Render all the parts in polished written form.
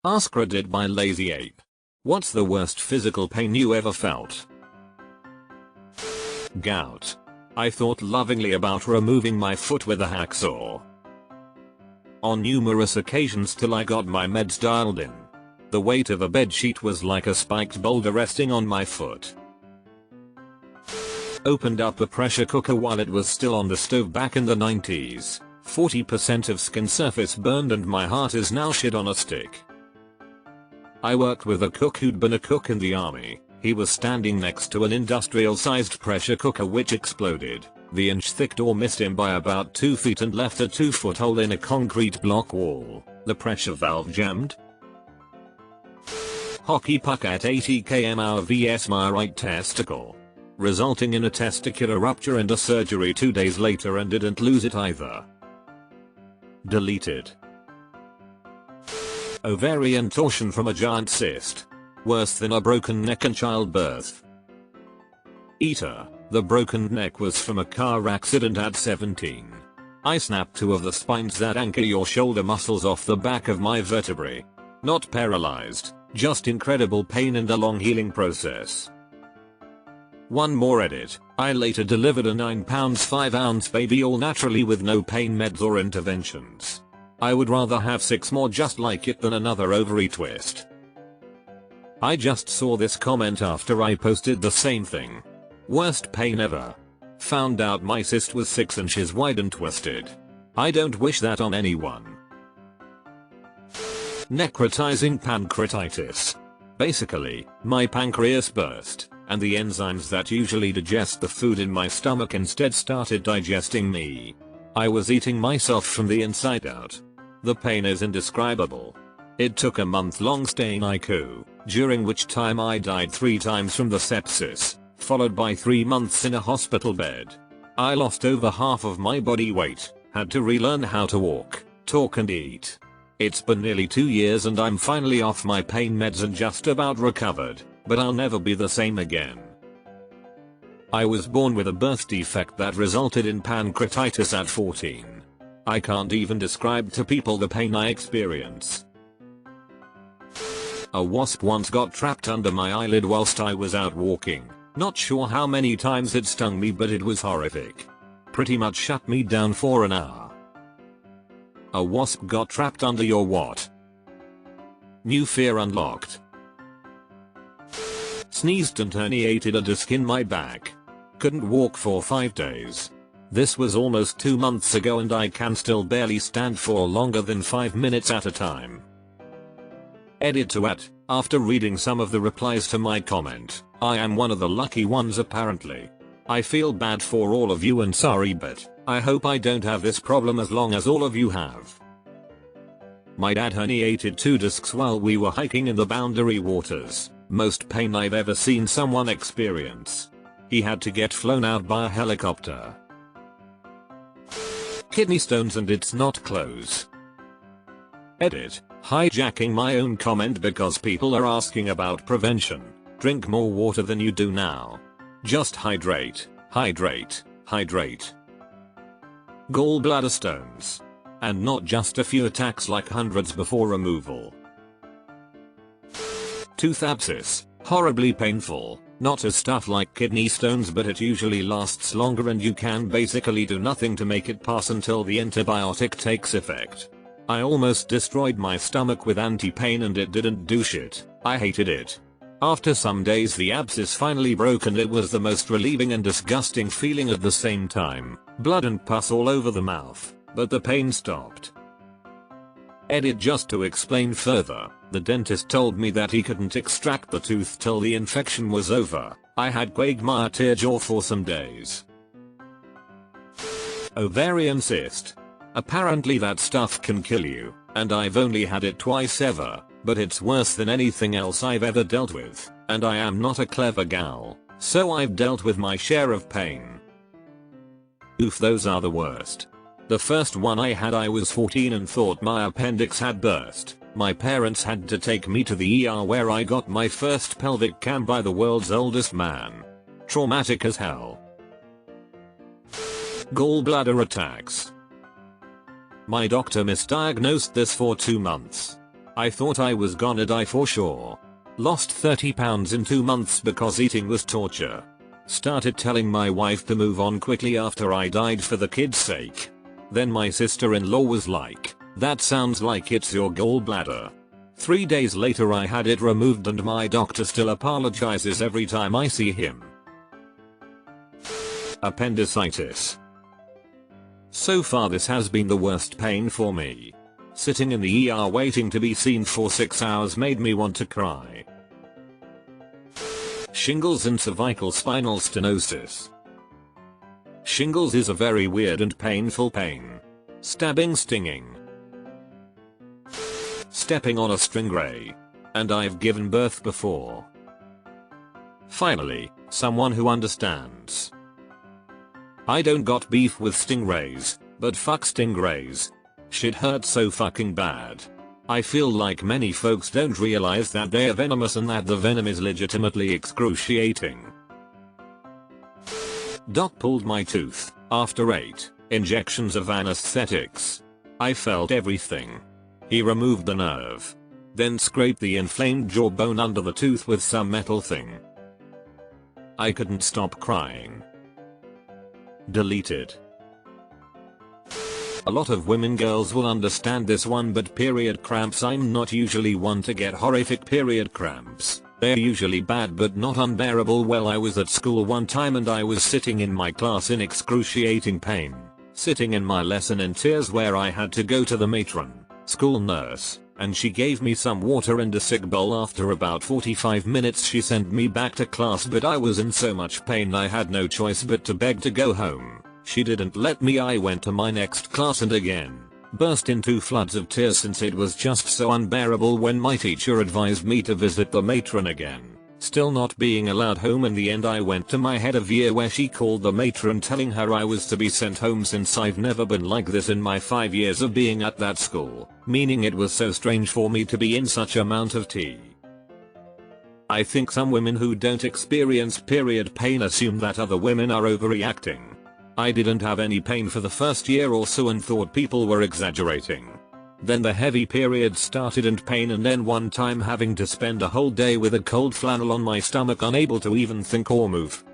AskRed by Lazy Ape. What's the worst physical pain you ever felt? Gout. I thought lovingly about removing my foot with a hacksaw. On numerous occasions till I got my meds dialed in. The weight of a bedsheet was like a spiked boulder resting on my foot. Opened up a pressure cooker while it was still on the stove back in the 90s. 40% of skin surface burned and my heart is now shit on a stick. I worked with a cook who'd been a cook in the army. He was standing next to an industrial-sized pressure cooker which exploded. The inch-thick door missed him by about 2 feet and left a 2-foot hole in a concrete block wall. The pressure valve jammed. Hockey puck at 80 km/h vs my right testicle. Resulting in a testicular rupture and a surgery 2 days later, and didn't lose it either. Deleted. Ovarian torsion from a giant cyst. Worse than a broken neck and childbirth. Eater. The broken neck was from a car accident at 17. I snapped 2 of the spines that anchor your shoulder muscles off the back of my vertebrae. Not paralyzed, just incredible pain and a long healing process. One more edit. I later delivered a 9 pounds 5 ounce baby all naturally with no pain meds or interventions. I would rather have 6 more just like it than another ovary twist. I just saw this comment after I posted the same thing. Worst pain ever. Found out my cyst was 6 inches wide and twisted. I don't wish that on anyone. Necrotizing pancreatitis. Basically, my pancreas burst, and the enzymes that usually digest the food in my stomach instead started digesting me. I was eating myself from the inside out. The pain is indescribable. It took a month-long stay in ICU, during which time I died 3 times from the sepsis, followed by 3 months in a hospital bed. I lost over half of my body weight, had to relearn how to walk, talk and eat. It's been nearly 2 years and I'm finally off my pain meds and just about recovered, but I'll never be the same again. I was born with a birth defect that resulted in pancreatitis at 14. I can't even describe to people the pain I experience. A wasp once got trapped under my eyelid whilst I was out walking. Not sure how many times it stung me, but it was horrific. Pretty much shut me down for an hour. A wasp got trapped under your what? New fear unlocked. Sneezed and herniated a disc in my back. Couldn't walk for 5 days. This was almost 2 months ago and I can still barely stand for longer than 5 minutes at a time. Edit to at, after reading some of the replies to my comment, I am one of the lucky ones apparently. I feel bad for all of you and sorry, but I hope I don't have this problem as long as all of you have. My dad herniated 2 discs while we were hiking in the Boundary Waters. Most pain I've ever seen someone experience. He had to get flown out by a helicopter. Kidney stones and it's not close. Edit. Hijacking my own comment because people are asking about prevention. Drink more water than you do now. Just hydrate, hydrate, hydrate. Gallbladder stones. And not just a few attacks like hundreds before removal. Tooth abscess. Horribly painful. Not as stuff like kidney stones, but it usually lasts longer and you can basically do nothing to make it pass until the antibiotic takes effect. I almost destroyed my stomach with anti-pain and it didn't do shit. I hated it. After some days the abscess finally broke and it was the most relieving and disgusting feeling at the same time. Blood and pus all over the mouth, but the pain stopped. Edit. Just to explain further, the dentist told me that he couldn't extract the tooth till the infection was over. I had quagmire tearjaw for some days. Ovarian cyst. Apparently that stuff can kill you, and I've only had it twice ever, but it's worse than anything else I've ever dealt with, and I am not a clever gal, so I've dealt with my share of pain. Oof, those are the worst. The first one I had, I was 14 and thought my appendix had burst. My parents had to take me to the ER where I got my first pelvic cam by the world's oldest man. Traumatic as hell. Gallbladder attacks. My doctor misdiagnosed this for 2 months. I thought I was gonna die for sure. Lost 30 pounds in 2 months because eating was torture. Started telling my wife to move on quickly after I died for the kids' sake. Then my sister-in-law was like, that sounds like it's your gallbladder. 3 days later I had it removed and my doctor still apologizes every time I see him. Appendicitis. So far this has been the worst pain for me. Sitting in the ER waiting to be seen for 6 hours made me want to cry. Shingles and cervical spinal stenosis. Shingles is a very weird and painful pain. Stabbing, stinging. Stepping on a stingray. And I've given birth before. Finally, someone who understands. I don't got beef with stingrays, but fuck stingrays. Shit hurts so fucking bad. I feel like many folks don't realize that they're venomous and that the venom is legitimately excruciating. Doc pulled my tooth after 8 injections of anesthetics. I felt everything. He removed the nerve. Then scraped the inflamed jawbone under the tooth with some metal thing. I couldn't stop crying. Deleted. A lot of women girls will understand this one, but period cramps, I'm not usually one to get horrific period cramps. They're usually bad but not unbearable. Well, I was at school one time and I was sitting in my class in excruciating pain. Sitting in my lesson in tears where I had to go to the matron, school nurse, and she gave me some water and a sick bowl. After about 45 minutes she sent me back to class, but I was in so much pain I had no choice but to beg to go home. She didn't let me. I went to my next class and again burst into floods of tears since it was just so unbearable when my teacher advised me to visit the matron again. Still not being allowed home. In the end I went to my head of year where she called the matron telling her I was to be sent home since I've never been like this in my 5 years of being at that school, meaning it was so strange for me to be in such amount of tea. I think some women who don't experience period pain assume that other women are overreacting. I didn't have any pain for the first year or so and thought people were exaggerating. Then the heavy period started and pain, and then one time having to spend a whole day with a cold flannel on my stomach, unable to even think or move.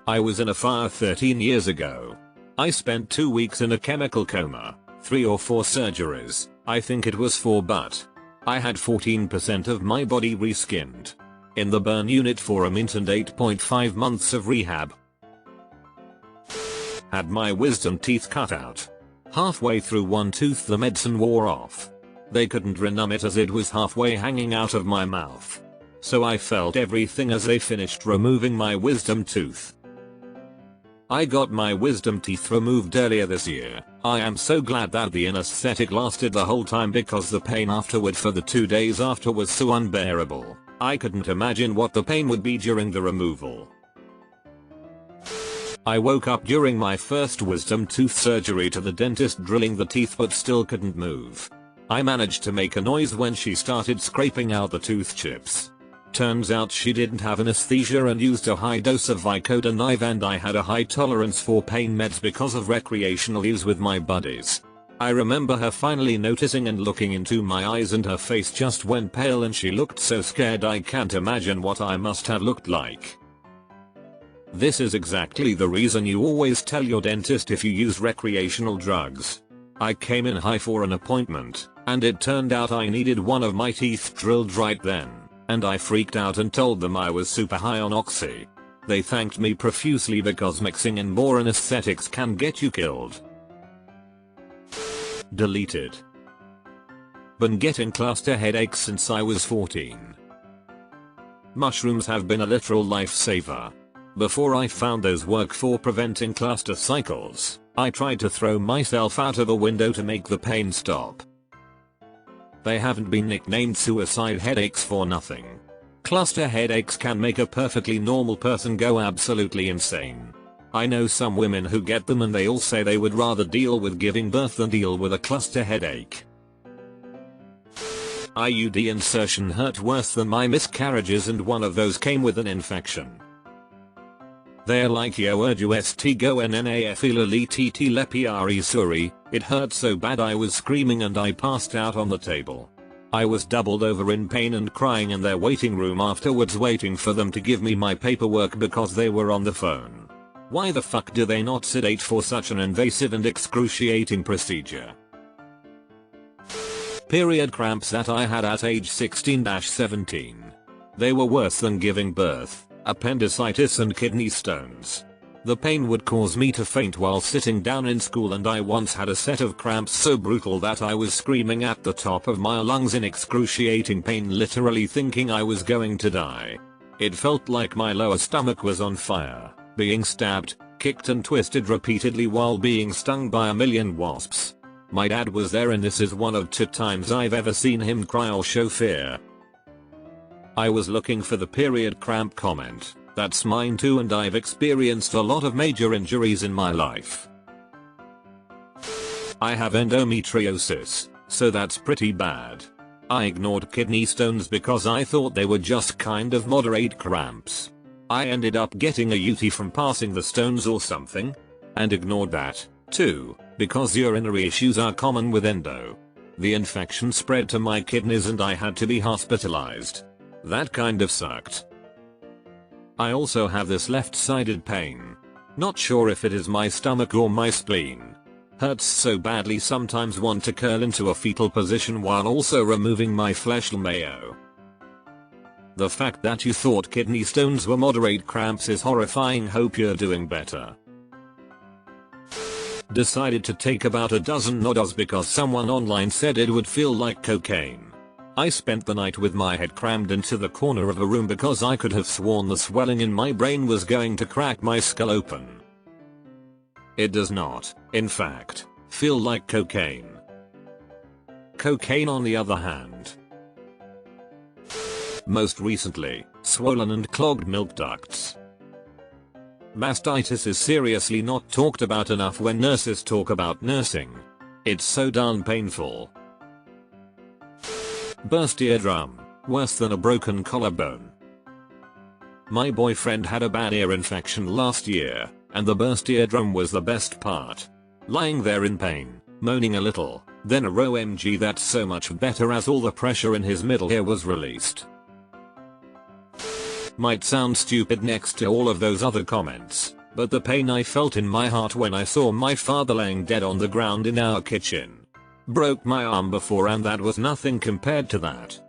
I was in a fire 13 years ago. I spent 2 weeks in a chemical coma, 3 or 4 surgeries, I think it was 4, but I had 14% of my body reskinned. In the burn unit for a mint and 8.5 months of rehab. Had my wisdom teeth cut out. Halfway through one tooth the medicine wore off. They couldn't renumb it as it was halfway hanging out of my mouth. So I felt everything as they finished removing my wisdom tooth. I got my wisdom teeth removed earlier this year. I am so glad that the anesthetic lasted the whole time because the pain afterward for the 2 days after was so unbearable. I couldn't imagine what the pain would be during the removal. I woke up during my first wisdom tooth surgery to the dentist drilling the teeth but still couldn't move. I managed to make a noise when she started scraping out the tooth chips. Turns out she didn't have anesthesia and used a high dose of Vicodin knife, and I had a high tolerance for pain meds because of recreational use with my buddies. I remember her finally noticing and looking into my eyes, and her face just went pale and she looked so scared. I can't imagine what I must have looked like. This is exactly the reason you always tell your dentist if you use recreational drugs. I came in high for an appointment, and it turned out I needed one of my teeth drilled right then, and I freaked out and told them I was super high on oxy. They thanked me profusely because mixing in more anesthetics can get you killed. Deleted. Been getting cluster headaches since I was 14. Mushrooms have been a literal lifesaver. Before I found those work for preventing cluster cycles, I tried to throw myself out of a window to make the pain stop. They haven't been nicknamed suicide headaches for nothing. Cluster headaches can make a perfectly normal person go absolutely insane. I know some women who get them and they all say they would rather deal with giving birth than deal with a cluster headache. IUD insertion hurt worse than my miscarriages, and one of those came with an infection. They're like yo urdu st go nnaf ilaliti lepiari suri, It hurt so bad I was screaming and I passed out on the table. I was doubled over in pain and crying in their waiting room afterwards, waiting for them to give me my paperwork because they were on the phone. Why the fuck do they not sedate for such an invasive and excruciating procedure? Period cramps that I had at age 16-17. They were worse than giving birth, appendicitis and kidney stones. The pain would cause me to faint while sitting down in school, and I once had a set of cramps so brutal that I was screaming at the top of my lungs in excruciating pain, literally thinking I was going to die. It felt like my lower stomach was on fire, being stabbed, kicked and twisted repeatedly while being stung by a million wasps. My dad was there, and this is one of 2 times I've ever seen him cry or show fear. I was looking for the period cramp comment. That's mine too, and I've experienced a lot of major injuries in my life. I have endometriosis, so that's pretty bad. I ignored kidney stones because I thought they were just kind of moderate cramps. I ended up getting a UTI from passing the stones or something, and ignored that, too, because urinary issues are common with endo. The infection spread to my kidneys and I had to be hospitalized. That kind of sucked. I also have this left-sided pain. Not sure if it is my stomach or my spleen. Hurts so badly sometimes want to curl into a fetal position while also removing my flesh mayo. The fact that you thought kidney stones were moderate cramps is horrifying. Hope you're doing better. Decided to take about a dozen Nodos because someone online said it would feel like cocaine. I spent the night with my head crammed into the corner of a room because I could have sworn the swelling in my brain was going to crack my skull open. It does not, in fact, feel like cocaine. Cocaine, on the other hand. Most recently, swollen and clogged milk ducts. Mastitis is seriously not talked about enough when nurses talk about nursing. It's so darn painful. Burst eardrum, worse than a broken collarbone. My boyfriend had a bad ear infection last year, and the burst eardrum was the best part. Lying there in pain, moaning a little, then a OMG, that's so much better as all the pressure in his middle ear was released. Might sound stupid next to all of those other comments, but the pain I felt in my heart when I saw my father laying dead on the ground in our kitchen. Broke my arm before, and that was nothing compared to that.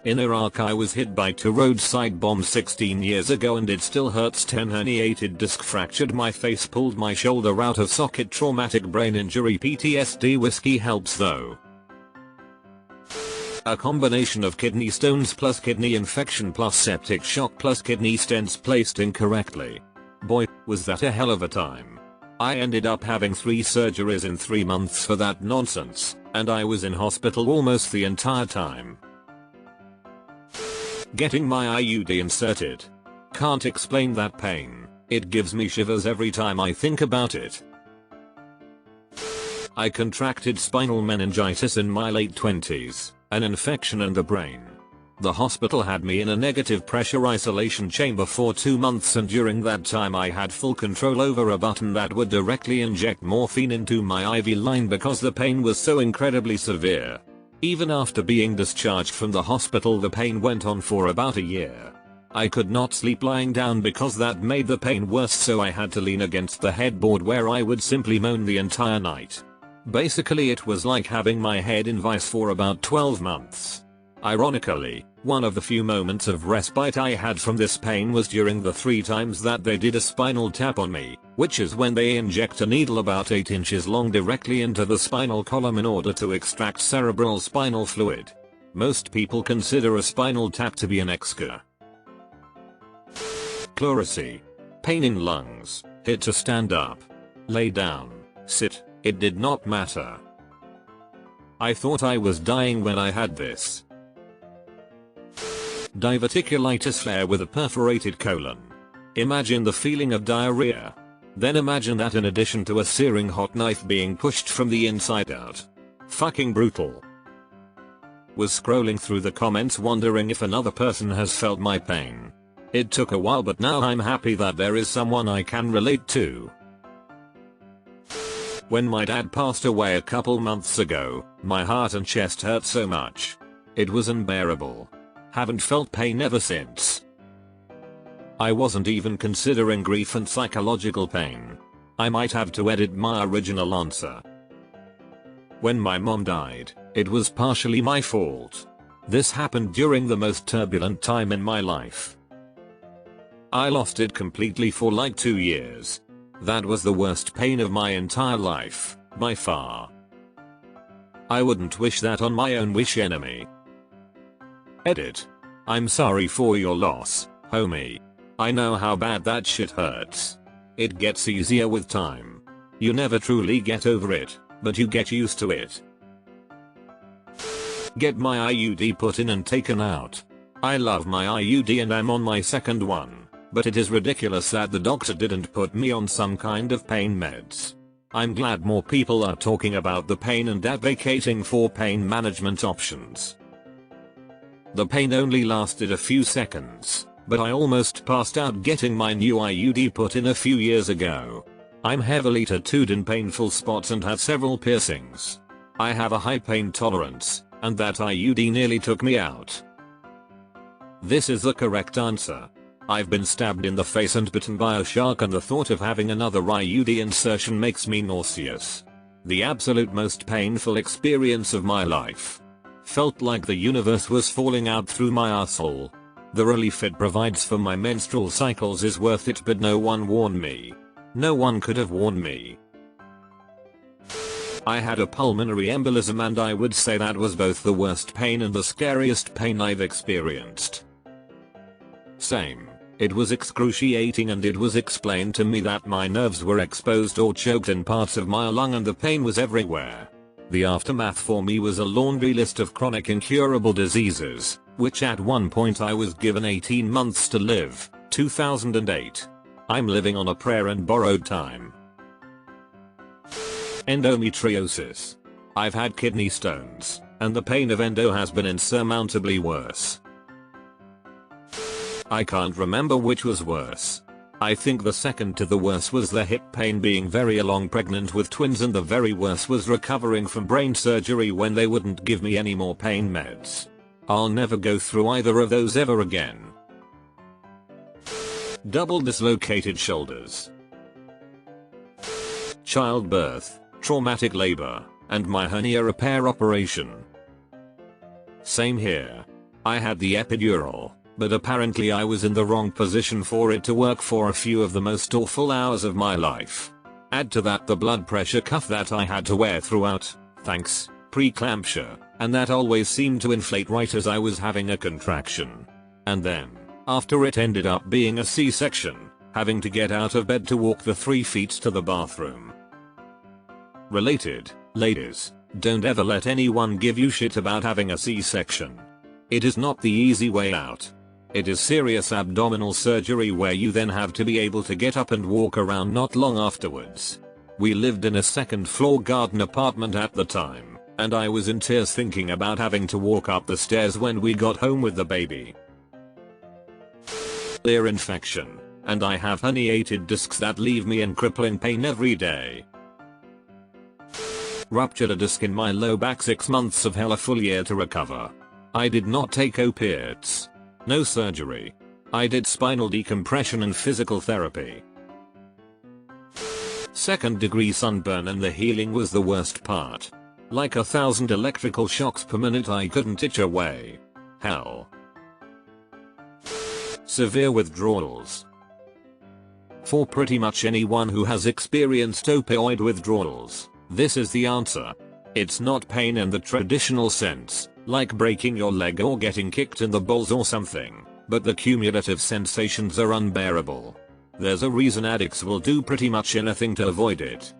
In Iraq I was hit by 2 roadside bombs 16 years ago and it still hurts. 10 herniated disc, fractured my face, pulled my shoulder out of socket, traumatic brain injury, PTSD. Whiskey helps though. A combination of kidney stones plus kidney infection plus septic shock plus kidney stents placed incorrectly. Boy, was that a hell of a time. I ended up having 3 surgeries in 3 months for that nonsense, and I was in hospital almost the entire time. Getting my IUD inserted. Can't explain that pain. It gives me shivers every time I think about it. I contracted spinal meningitis in my late 20s, an infection in the brain. The hospital had me in a negative pressure isolation chamber for 2 months, and during that time I had full control over a button that would directly inject morphine into my IV line because the pain was so incredibly severe. Even after being discharged from the hospital, the pain went on for about a year. I could not sleep lying down because that made the pain worse, so I had to lean against the headboard where I would simply moan the entire night. Basically it was like having my head in vice for about 12 months. Ironically, one of the few moments of respite I had from this pain was during the 3 times that they did a spinal tap on me, which is when they inject a needle about 8 inches long directly into the spinal column in order to extract cerebral spinal fluid. Most people consider a spinal tap to be an excur. Pleurisy. Pain in lungs. Hit to stand up. Lay down. Sit. It did not matter. I thought I was dying when I had this. Diverticulitis, flare with a perforated colon. Imagine the feeling of diarrhea. Then imagine that in addition to a searing hot knife being pushed from the inside out. Fucking brutal. Was scrolling through the comments wondering if another person has felt my pain. It took a while, but now I'm happy that there is someone I can relate to. When my dad passed away a couple months ago, my heart and chest hurt so much. It was unbearable. Haven't felt pain ever since. I wasn't even considering grief and psychological pain. I might have to edit my original answer. When my mom died, it was partially my fault. This happened during the most turbulent time in my life. I lost it completely for like 2 years. That was the worst pain of my entire life, by far. I wouldn't wish that on my own wish enemy. Edit. I'm sorry for your loss, homie. I know how bad that shit hurts. It gets easier with time. You never truly get over it, but you get used to it. Get my IUD put in and taken out. I love my IUD and I'm on my second one, but it is ridiculous that the doctor didn't put me on some kind of pain meds. I'm glad more people are talking about the pain and advocating for pain management options. The pain only lasted a few seconds, but I almost passed out getting my new IUD put in a few years ago. I'm heavily tattooed in painful spots and have several piercings. I have a high pain tolerance, and that IUD nearly took me out. This is the correct answer. I've been stabbed in the face and bitten by a shark, and the thought of having another IUD insertion makes me nauseous. The absolute most painful experience of my life. Felt like the universe was falling out through my asshole. The relief it provides for my menstrual cycles is worth it, but no one warned me. No one could have warned me. I had a pulmonary embolism and I would say that was both the worst pain and the scariest pain I've experienced. Same. It was excruciating, and it was explained to me that my nerves were exposed or choked in parts of my lung and the pain was everywhere. The aftermath for me was a laundry list of chronic incurable diseases, which at one point I was given 18 months to live, 2008. I'm living on a prayer and borrowed time. Endometriosis. I've had kidney stones, and the pain of endo has been insurmountably worse. I can't remember which was worse. I think the second to the worst was the hip pain being very long pregnant with twins, and the very worst was recovering from brain surgery when they wouldn't give me any more pain meds. I'll never go through either of those ever again. Double dislocated shoulders. Childbirth, traumatic labor, and my hernia repair operation. Same here. I had the epidural, but apparently I was in the wrong position for it to work for a few of the most awful hours of my life. Add to that the blood pressure cuff that I had to wear throughout, thanks, preeclampsia, and that always seemed to inflate right as I was having a contraction. And then, after it ended up being a C-section, having to get out of bed to walk the 3 feet to the bathroom. Related, ladies, don't ever let anyone give you shit about having a C-section. It is not the easy way out. It is serious abdominal surgery where you then have to be able to get up and walk around not long afterwards. We lived in a second-floor garden apartment at the time, and I was in tears thinking about having to walk up the stairs when we got home with the baby. Ear infection, and I have herniated discs that leave me in crippling pain every day. Ruptured a disc in my low back, 6 months of hell, a full year to recover. I did not take opiates. No surgery. I did spinal decompression and physical therapy. 2nd degree sunburn, and the healing was the worst part. Like 1,000 electrical shocks per minute, I couldn't itch away. Hell. Severe withdrawals. For pretty much anyone who has experienced opioid withdrawals, this is the answer. It's not pain in the traditional sense, like breaking your leg or getting kicked in the balls or something, but the cumulative sensations are unbearable. There's a reason addicts will do pretty much anything to avoid it.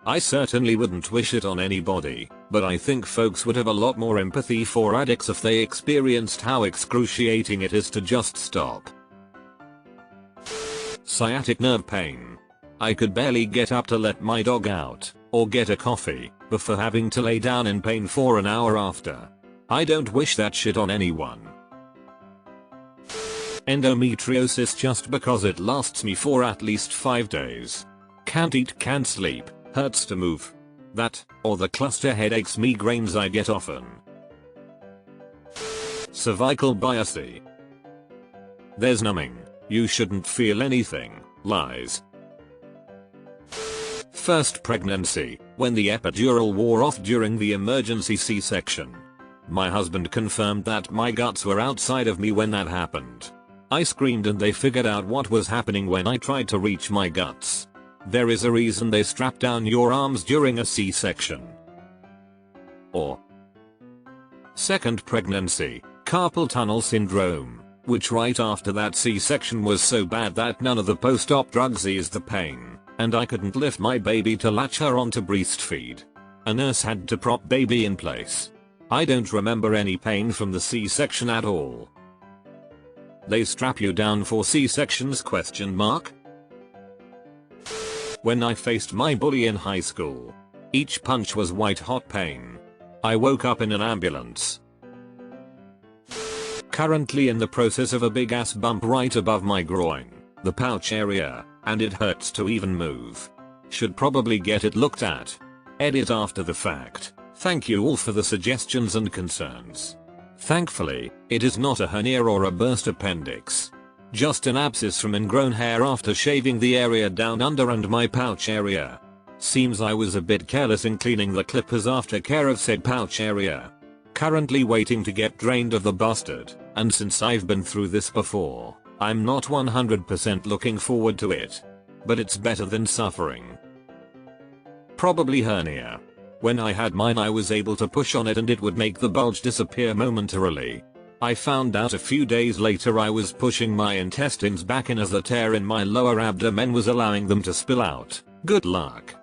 I certainly wouldn't wish it on anybody, but I think folks would have a lot more empathy for addicts if they experienced how excruciating it is to just stop. Sciatic nerve pain. I could barely get up to let my dog out, or get a coffee, before having to lay down in pain for an hour after. I don't wish that shit on anyone. Endometriosis, just because it lasts me for at least 5 days. Can't eat, can't sleep, Hurts to move. That, or the cluster headaches migraines I get often. Cervical biopsy. There's numbing. You shouldn't feel anything. Lies. First pregnancy, when the epidural wore off during the emergency C-section. My husband confirmed that my guts were outside of me when that happened. I screamed and they figured out what was happening when I tried to reach my guts. There is a reason they strap down your arms during a C-section. Or second pregnancy, carpal tunnel syndrome, which right after that C-section was so bad that none of the post-op drugs eased the pain, and I couldn't lift my baby to latch her on to breastfeed. A nurse had to prop baby in place. I don't remember any pain from the C-section at all. They strap you down for C-sections ? When I faced my bully in high school. Each punch was white hot pain. I woke up in an ambulance. Currently in the process of a big ass bump right above my groin, the pouch area, and it hurts to even move. Should probably get it looked at. Edit after the fact. Thank you all for the suggestions and concerns. Thankfully, it is not a hernia or a burst appendix. Just an abscess from ingrown hair after shaving the area down under and my pouch area. Seems I was a bit careless in cleaning the clippers after care of said pouch area. Currently waiting to get drained of the bastard, and since I've been through this before, I'm not 100% looking forward to it. But it's better than suffering. Probably hernia. When I had mine I was able to push on it and it would make the bulge disappear momentarily. I found out a few days later I was pushing my intestines back in as the tear in my lower abdomen was allowing them to spill out. Good luck.